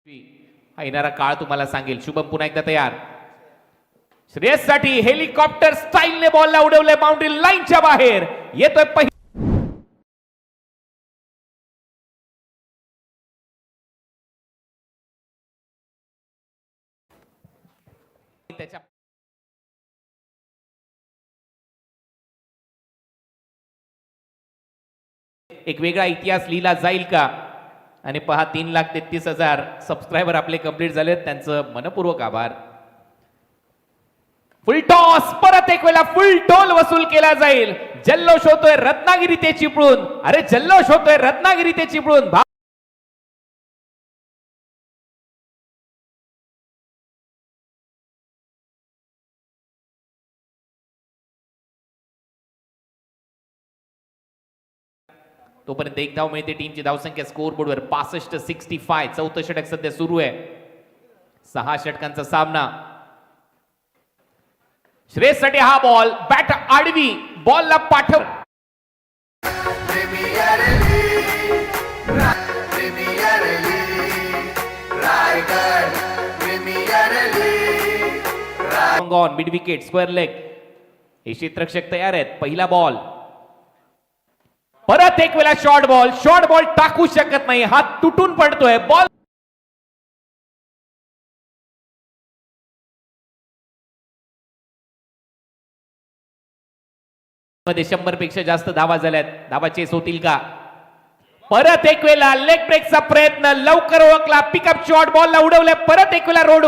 हा येणारा काळ तुम्हाला सांगेल. शुभम पुन्हा एकदा तयार. श्रेयस साठी हेलिकॉप्टर स्टाईलने बॉलला उडवले बाउंड्री लाईनच्या बाहेर. येतोय त्याच्या एक वेगळा इतिहास लिहिला जाईल का? आणि पहा 3,33,000 सबस्क्रायबर आपले कंप्लीट झालेत. त्यांचं मनपूर्वक आभार. फुल टॉस परत एक वेळा फुल टोल वसूल केला जाईल. जल्लोष होतोय रत्नागिरी ते चिपळूण. अरे जल्लोष होतोय रत्नागिरी ते चिपळूण. तोपर्यंत एक धाव मिळते. टीमची धावसंख्या स्कोर बोर्डवर 65-65. चौथं षटक सध्या सुरू आहे. 6 षटकांचा सामना. श्रेयस साठी हा बॉल बॅट आडवी बॉलला पाठव. Mid wicket square leg. हे क्षेत्ररक्षक तयार आहेत. पहिला बॉल परत एक वेळा शॉर्ट बॉल टाकू शकत नाही. हात तुटून पडतोय. बॉल मध्ये 100 पेक्षा जास्त धावा झाल्यात. धावा चेस होतील का? परत एक वेळा लेग ब्रेकचा प्रयत्न लवकर ओळखला. पिकअप शॉर्ट बॉलला उडवले. परत एक वेळा रोड